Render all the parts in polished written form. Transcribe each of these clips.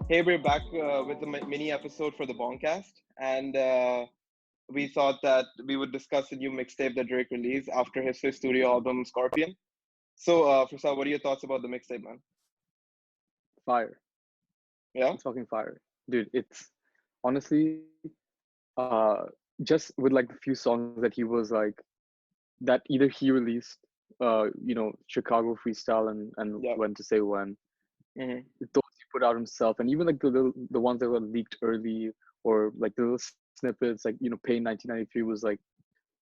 Hey, we're back with a mini episode for the Bong Cast, and we thought that we would discuss the new mixtape that Drake released after his fifth studio album, Scorpion. So, Prasad, what are your thoughts about the mixtape, man? Fire. Yeah. It's fucking fire. Dude, it's honestly uh just with like the few songs that he was like that either he released Chicago Freestyle and Yeah. When to Say When. Hmm. Those he put out himself, and even like the ones that were leaked early, or like the little snippets like Pain 1993 was like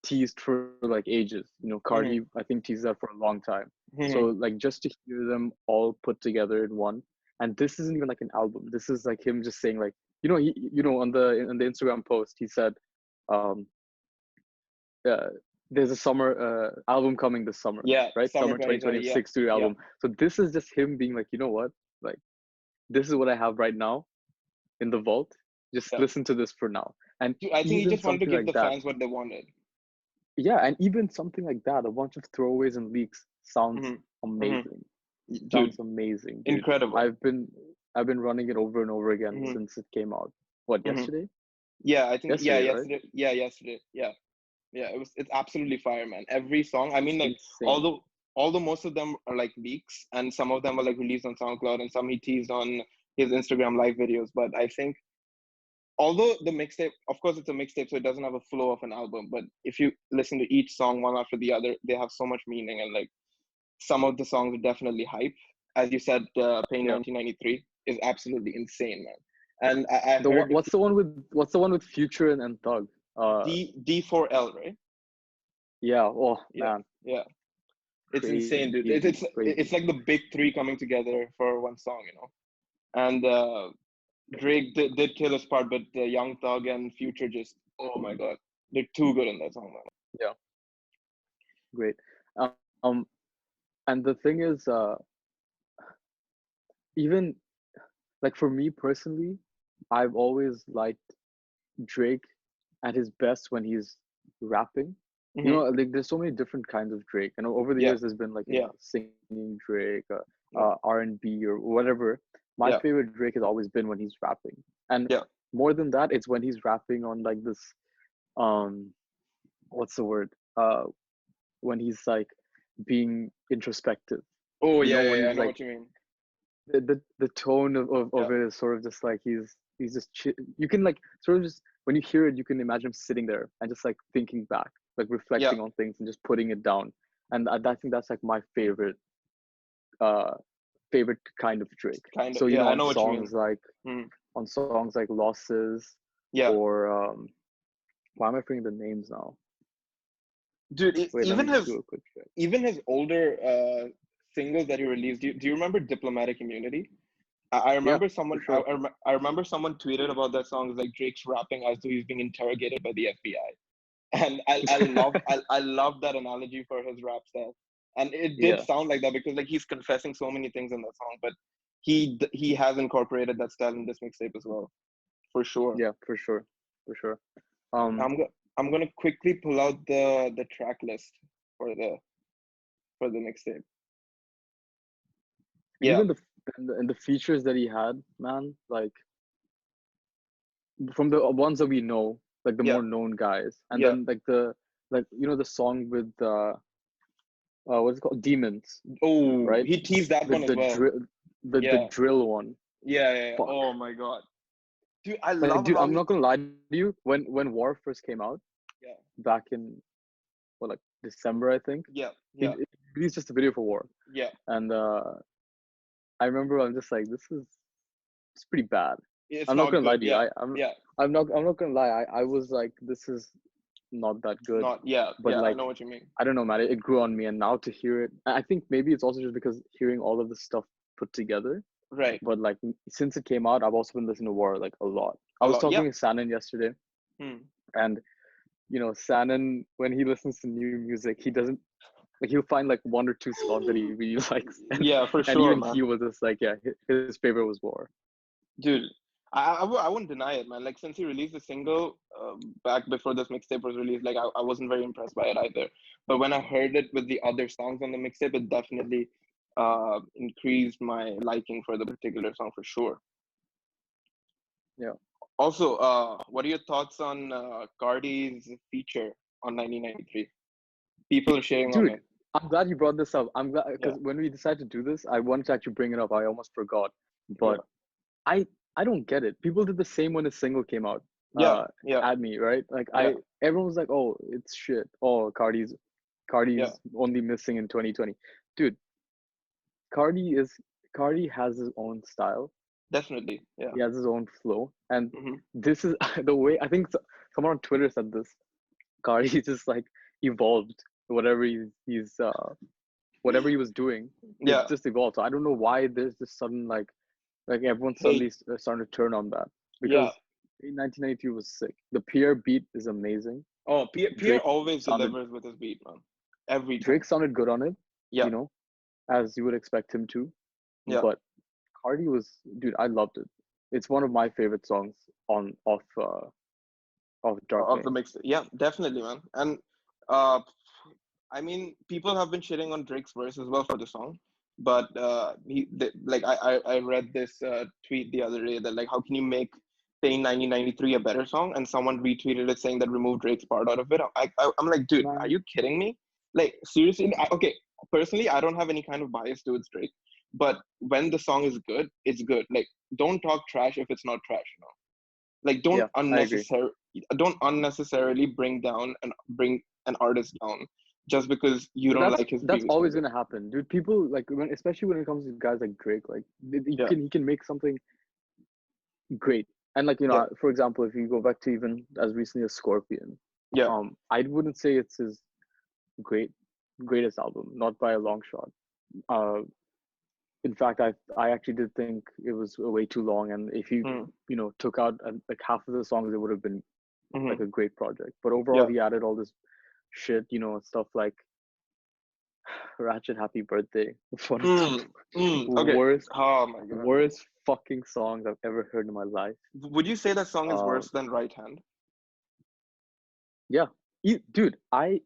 teased for like ages. Cardi, Hmm. I think, teased that for a long time. So Hmm. like just to hear them all put together in one, and this isn't even like an album. This is like him just saying like on the Instagram post he said, um, uh, there's a summer album coming this summer, Yeah. right? Summer Summer 2020. Yeah. 2026 studio Yeah. album. So this is just him being like, you know what, like this is what I have right now in the vault. Just Yeah. listen to this for now. And Dude, I think he even just wanted to something give like the that, fans what they wanted. yeah, and even something like that, a bunch of throwaways and leaks sounds Hmm. Hmm. amazing. Dude, Sounds amazing, dude. incredible. I've been running it over and over again Hmm. since it came out. What, Hmm. yesterday? Yeah, I think. Yeah, Yesterday, right? yesterday. Yeah, yesterday. Yeah. Yeah, it's absolutely fire, man. Every song, I mean, It's like, insane. although most of them are like leaks, and some of them are like released on SoundCloud, and some he teased on his Instagram live videos. But I think, although the mixtape, of course, it's a mixtape, so it doesn't have a flow of an album. But if you listen to each song one after the other, they have so much meaning, and like some of the songs are definitely hype. As you said, Pain Yeah. 1993 is absolutely insane, man. And I The heard what's the one with Future and Thug? D4L, right? Yeah. Oh Yeah, man, yeah. It's insane, dude. crazy, It's crazy. like the big three coming together for one song, you know. And Drake did kill his part, but Young Thug and Future just, oh my god, they're too good in that song, man. Yeah, great. Um, and the thing is, even like for me personally, I've always liked Drake at his best when he's rapping. Hmm. Like there's so many different kinds of Drake. And over the Yeah, years, there's been like yeah, singing Drake, yeah, R&B or whatever. My yeah, favorite Drake has always been when he's rapping, and yeah. more than that, it's when he's rapping on like this um, what's the word? When he's like being introspective. Oh yeah, yeah, When yeah. I he's know like what you mean. the tone Yeah, of it is sort of just like he's just you can like sort of just when you hear it you can imagine him sitting there and just like thinking back, like yeah. reflecting on things and just putting it down. And I think that's like my uh favorite kind of Drake. Kind of. So Yeah, I on know what you mean. songs like Mm. Losses, Yeah, or why am I forgetting the names now? dude. Wait, let me just do a quick check. Even his older singles that he released. Do you remember Diplomatic Immunity? I Yeah, remember for someone. sure. I remember someone tweeted about that song. It's like Drake's rapping as though he's being interrogated by the FBI, and I love that analogy for his rap style. And it did Yeah, sound like that because like he's confessing so many things in that song, but he has incorporated that style in this mixtape as well, for sure. yeah, for sure, for sure. um I'm gonna quickly pull out the track list for the mixtape. and Yeah, even and the features that he had, man, like from the ones that we know, like the yeah, more known guys, and yeah. then like the song with what's it called, Demons, Oh, right? he teased that The one as the well. drill the Yeah, drill one. yeah, yeah, yeah. Fuck. Oh my god, dude, I Like, love dude, how I'm he. not gonna lie to you. When War first came out Yeah, back in what, like December, I think, yeah, he yeah, released just a video for War, yeah. and I remember I'm just like, this is it's pretty bad. It's I'm not not gonna lie good. to you. Yeah, yeah. I'm not gonna lie. I was like, this is not that good. Not. Yeah, But yeah. I like, know what you mean. I don't know, man. It grew on me, and now to hear it, I think maybe it's also just because hearing all of this stuff put together. Right. But like since it came out, I've also been listening to War like a lot. I A was lot. talking Yeah. to Sanan yesterday, Hmm. and Sanan, when he listens to new music, he doesn't like, he'll find like one or two songs that he really likes, Yeah, for and sure, even he man. was just like, yeah, his favorite was War. Dude, I wouldn't deny it, man. Like since he released the single back before this mixtape was released, like I wasn't very impressed by it either. But when I heard it with the other songs on the mixtape, it definitely increased my liking for the particular song for sure. Yeah. Also, what are your thoughts on Cardi's feature on 1993? People are sharing on Dude, it. I'm glad you brought this up. I'm glad Yeah, because when we decided to do this, I wanted to actually bring it up. I almost forgot. yeah, But I I don't get it. People did the same when a single came out. yeah, Uh yeah, at me, right? Like yeah, everyone was like, "Oh, it's shit. Oh, yeah. Cardi's only missing in 2020." Dude, Cardi is Cardi has his own style. Definitely. Yeah. He has his own flow, and Hmm. this is the way I think someone on Twitter said this. Cardi just like evolved whatever whatever he was doing. It Yeah. just evolved. So I don't know why there's this sudden like everyone's suddenly Hey. starting to turn on that Yeah. because 1992 was sick. The Pierre beat is amazing. Oh, Pierre Drake always sounded delivers with his beat, man. Every Drake time. sounded good on it, Yeah. you know, as you would expect him to. Yeah. But Cardi was, dude, I loved it. It's one of my favorite songs on of Dark Of the Lane. mix. Yeah, definitely, man. And uh, I mean, people have been shitting on Drake's verse as well for the song, but like I read this tweet the other day that like how can you make Pain 1993 a better song, and someone retweeted it saying that remove Drake's part out of it. I'm like, dude, are Man, you kidding me? Like seriously? Okay, personally, I don't have any kind of bias towards Drake, but when the song is good, it's good. Like don't talk trash if it's not trash, you know. Like yeah, I agree. don't unnecessarily bring an artist down just because you But don't like his that's previous always music. gonna happen, dude. People like when, especially when it comes to guys like Drake, like Yeah, he can make something great. And like yeah, for example, if you go back to even as recently as Scorpion, yeah. I wouldn't say it's his great greatest album, not by a long shot. Uh, in fact, I actually did think it was way too long, and if you Mm, took out like half of the songs, it would have been mm-hmm. like a great project. But overall, Yeah. he added all this shit, stuff like Ratchet Happy Birthday, one of the Okay. worst Oh my god. worst fucking songs I've ever heard in my life. Would you say that song is Uh, worse than Right Hand? yeah, dude, it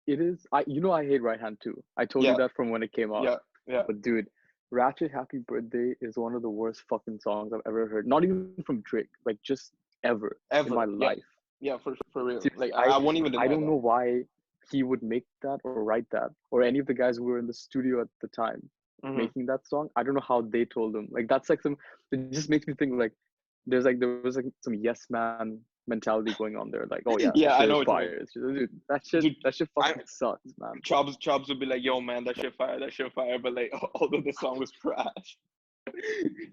is. I hate Right Hand too. I told you Yeah, that from when it came out. yeah, yeah. But dude, Ratchet Happy Birthday is one of the worst fucking songs I've ever heard. Not even from Drake, like just ever in my Ever. Yeah, life. yeah. For real. Seriously, Like I won't even I deny don't that. know why he would make that or write that or any of the guys who were in the studio at the time Hmm. making that song. I don't know how they told him. Like that's like some. It just makes me think like there was like some yes man mentality going on there. Like, oh yeah, this Yeah, shit I is know what you fire. mean. Dude, Dude, that shit I fucking sucks, man. Chops would be like, "Yo, man, that shit fire," but like, although the song was trash,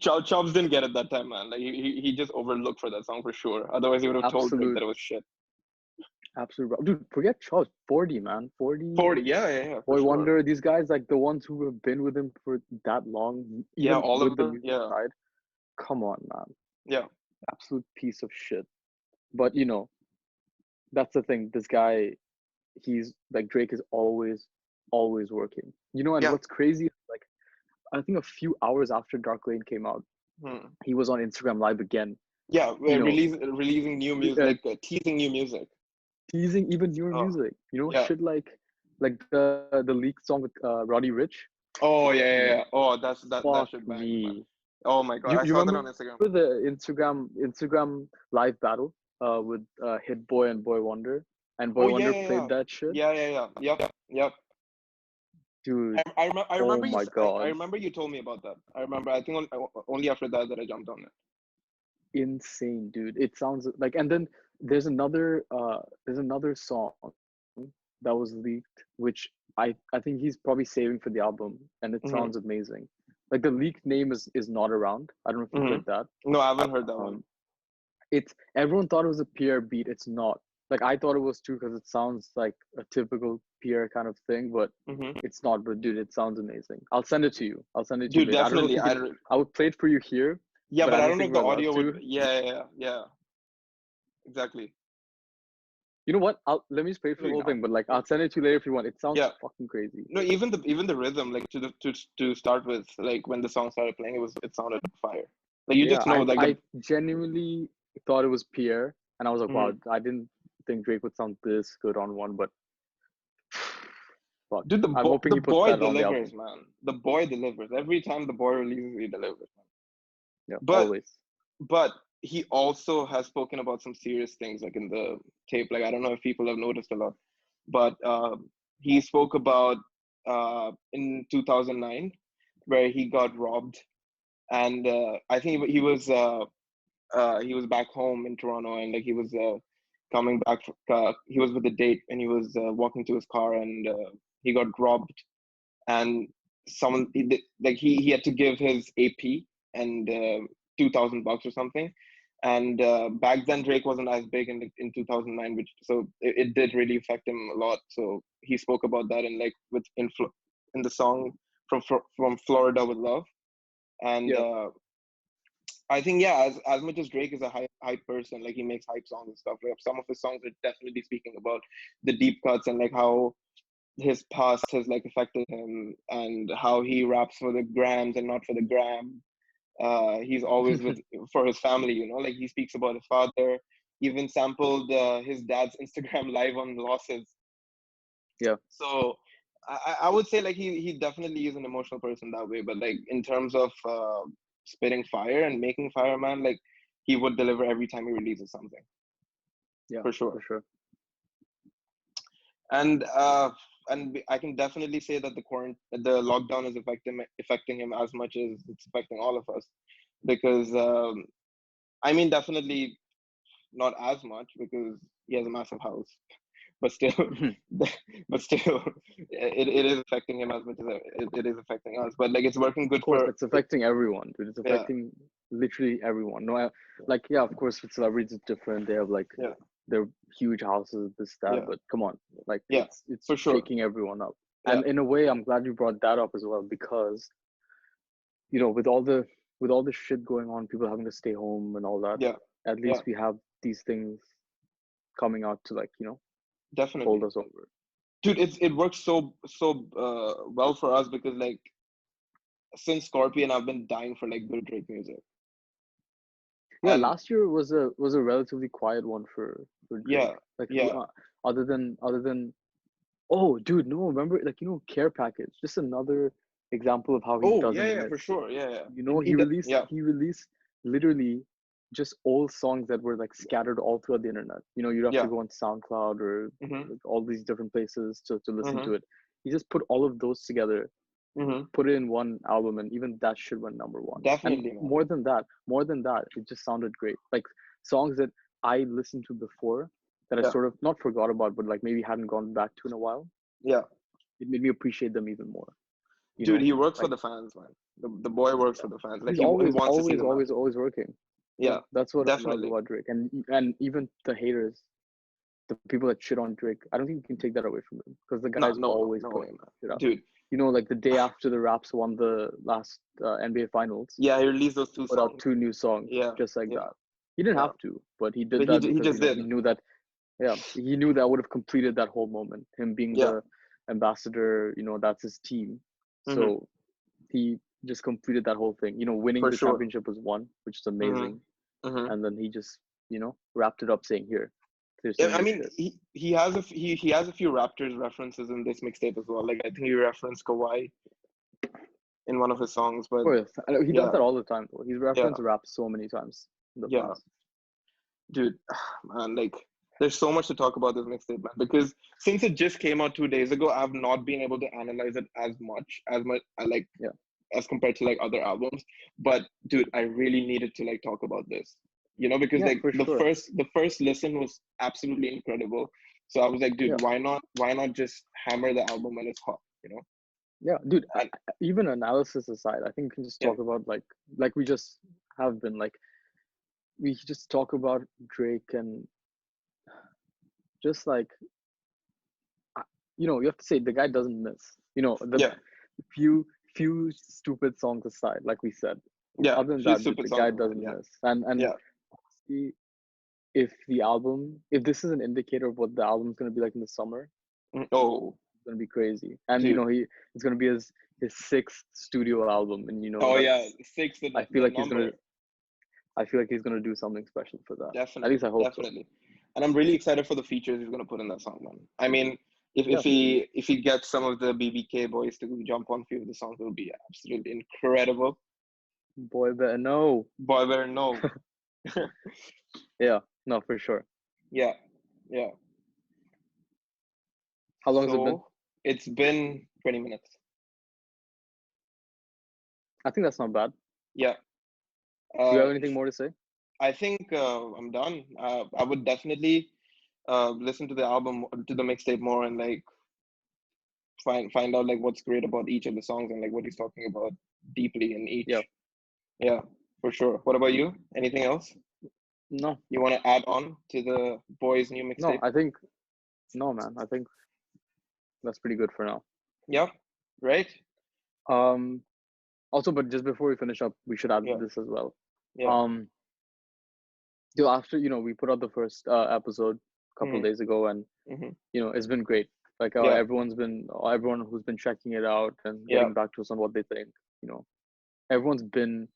Chops didn't get it that time, man. Like he just overlooked for that song for sure. Otherwise, he would have told Drake Absolute, that it was shit. dude. Forget Charles. 40, man. 40, 40, yeah, yeah, yeah, for Boy sure. Wonder. These guys, like the ones who have been with him for that long, Yeah, even with the Oliver, music yeah, side. Come on, man. yeah, Absolute piece of shit. But that's the thing. This guy, he's like Drake is always working. And yeah. what's crazy is like I think a few hours after Dark Lane came out, Hmm. he was on Instagram Live again. Yeah, You know, releasing new music, uh, like teasing new music. teasing even newer Oh, music. yeah. Shit like the leaked song with Roddy Rich. Oh, yeah, yeah, Man, yeah. Oh, that fuck should bang, man. me. Oh my god, I You saw that remember on Instagram. the Instagram live battle with Hit Boy and Boy Wonder, and Oh Boy yeah, Wonder yeah, played yeah, that shit, yeah, yeah, yeah. Yep, yep. dude. I Oh remember my I god, remember you told me about that. I remember. I think only after that I jumped on it. insane, dude. It sounds like, and then there's another song that was leaked, which I think he's probably saving for the album, and it sounds Hmm. amazing. Like the leaked name is not around. I don't know if you've Hmm. heard that. No, I haven't heard that one. Um, it's everyone thought it was a Pierre beat. It's not. Like I thought it was too because it sounds like a typical Pierre kind of thing, but Hmm. it's not. But dude, it sounds amazing. I'll send it to you. I'll send it to you Dude, later. I don't know if definitely. you can. I would play it for you here, Yeah, but but I I don't don't know think if the we're allowed audio would. to. Yeah, yeah, yeah, yeah. Exactly. You know what? Let me just play for the Maybe whole not. thing, but like I'll send it to you later if you want. It sounds Yeah. fucking crazy. No, even the rhythm, like to start with, like when the song started playing, it sounded fire. Like you Yeah, just know, like the I genuinely thought it was Pierre, and I was like, wow, mhm. I didn't think Drake would sound this good on one, but fuck. Dude, I'm hoping the he puts boy that on the delivers, album. man. The boy delivers every time the boy releases, he delivers, man. Yeah, But always. but he also has spoken about some serious things like in the tape. Like I don't know if people have noticed a lot, but he spoke about in 2009 where he got robbed, and I think he was back home in Toronto, and like he was coming back. He was with a date, and he was walking to his car, and he got robbed. And someone he had to give his AP and $2,000 or something. And back then Drake wasn't as big in 2009, which so it did really affect him a lot. So he spoke about that in like in the song from Florida with Love. And Yeah. I think yeah, as much as Drake is a hype person, like he makes hype songs and stuff. Like some of his songs are definitely speaking about the deep cuts and like how his past has like affected him and how he raps for the grams and not for the gram. He's always with for his family, you know. Like he speaks about his father. Even sampled his dad's Instagram live on Losses. Yeah. So I would say like he definitely is an emotional person that way. But like in terms of spitting fire and making fire, man, like he would deliver every time he releases something. Yeah, For sure. for sure. And I can definitely say that the lockdown is affecting him as much as it's affecting all of us, because I mean definitely not as much because he has a massive house, but still, but still, it is affecting him as much as it is affecting us. But like it's working Of good course, for it's affecting everyone, dude. It's yeah, affecting literally everyone. No, like yeah, of course, with celebrities it's different. They have like yeah, their huge houses, this that. yeah, But come on, like yeah, it's for sure. shaking everyone up. Yeah, And in a way, I'm glad you brought that up as well because with all the shit going on, people having to stay home and all that. yeah, At yeah, least we have these things coming out to like hold definitely. us over. Dude, it works so well for us because like since Scorpion, I've been dying for like good Drake music. Yeah, And last year was a relatively quiet one for Drake. yeah, Like yeah. other than oh, dude, no, remember like Care Package, just another example of how he Oh, yeah, doesn't yeah, for miss. sure. Yeah, yeah. He released Yeah. he released literally just old songs that were like scattered all throughout the internet. You'd have to Yeah. go on SoundCloud or Mm-hmm. like all these different places to listen Mm-hmm. to it. He just put all of those together, Mm-hmm. put it in one album, and even that shit went number one. And Definitely, man. more than that, it just sounded great. Like songs that I listened to before that I Yeah. sort of not forgot about, but like maybe hadn't gone back to in a while. Yeah. It made me appreciate them even more. You Dude, know, he works for like the fans, man. The boy works yeah, for the fans. Like he's he always, wants to see always, them always, happy. always working. Yeah. That's what I love Definitely. about Drake, and even the haters, the people that shit on Drake. I don't think you can take that away from him because the No, guy's no, no, always no way, putting man. shit out. Dude. Like the day after the Raps won the last NBA Finals, Yeah, he released those two put out songs. 2 new songs Yeah. just like Yeah. that. He didn't Yeah. have to, but he did But that he because just did. he knew that he knew that would have completed that whole moment. Him being Yeah. the ambassador, that's his team. Mm-hmm. So he just completed that whole thing. Winning For the sure. championship was one, which is Mm-hmm. amazing. Mm-hmm. And then he just, wrapped it up saying, here's Yeah, some I new mean, shit. he has he has a few Raptors references in this mixtape as well. Like I think he referenced Kawhi in one of his songs, but Oh, yes. He does yeah, that all the time, though. He's yeah, referenced rap so many times in the yeah, past. dude, man, like there's so much to talk about this mixtape, man. Because since it just came out 2 days ago, I've not been able to analyze it as much like Yeah. as compared to like other albums. But dude, I really needed to like talk about this, because Yeah, like for sure. the first listen was absolutely incredible. So I was like, dude, Yeah. why not just hammer the album when it's hot, Yeah, dude, And even analysis aside, I think we can just yeah, talk about like we just have been like we just talk about Drake and just like you have to say the guy doesn't miss. The yeah, few stupid songs aside, like we said. yeah, Other than few that, stupid the songs guy aside, doesn't yeah, miss. And yeah, honestly, if this is an indicator of what the album's gonna be like in the summer, oh, it's gonna be crazy. And dude, it's gonna be his sixth studio album, and oh yeah, that's six, I feel the like he's gonna number. I feel like he's gonna do something special for that. At Definitely, least I hope so. definitely. And I'm really excited for the features he's gonna put in that song, man. I mean, Yeah, if he gets some of the BBK boys to jump on a few of the songs, it will be absolutely incredible. boy, better know. Boy, better know. Yeah, no, for sure. Yeah, yeah. How long has it been? So it's been 20 minutes. I think that's not bad. Yeah. Do you Uh, have anything more to say? I think I'm done. I would definitely listen to the album, to the mixtape more, and like find out like what's great about each of the songs and like what he's talking about deeply in Yeah. each. Yeah, for sure. What about you? Anything else No, you want to add on to the boys' new no, mixtape? I think no, man. I think that's pretty good for now. Yep. Right. Um, Also, but just before we finish up, we should add Yeah. this as well. Yeah. Um, after we put out the first episode a couple of Hmm. days ago, and Hmm. it's been great. Like Yeah. everyone who's been checking it out and Yeah. getting back to us on what they think. Everyone's been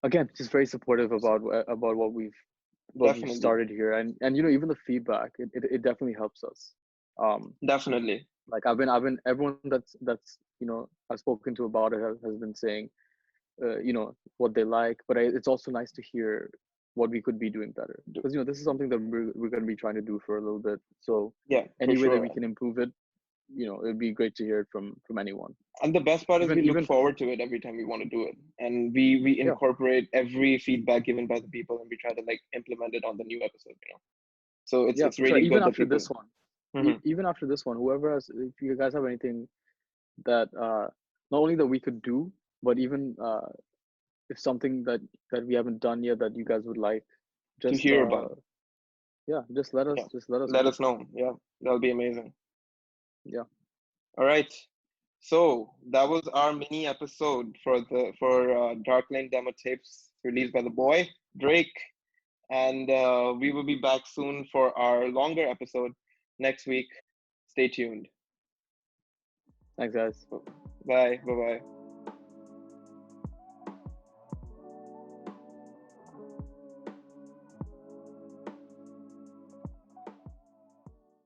again just very supportive about what we've Definitely. started here, and even the feedback it definitely helps us. Um, Definitely. like I've been everyone that's I've spoken to about it has been saying what they like, but it's also nice to hear what we could be doing better, because this is something that we're going to be trying to do for a little bit. So Yeah, for any way that sure. we can improve it, it'd be great to hear it from anyone. And the best part is we look Even forward to it every time we want to do it, and we Yeah, incorporate every feedback given by the people, and we try to like implement it on the new episode. So it's yeah, it's for sure. really Even good that after people. this one, Hmm. even after this one, whoever has, if you guys have anything that not only that we could do, but even if something that we haven't done yet that you guys would like, To just hear about. yeah, just let Yeah, us let know. us know. Yeah, that'll be amazing. Yeah. All right. So that was our mini episode for Dark Lane demo tapes released by the boy Drake, and we will be back soon for our longer episode next week. Stay tuned. Thanks, guys. Bye. Bye. Bye.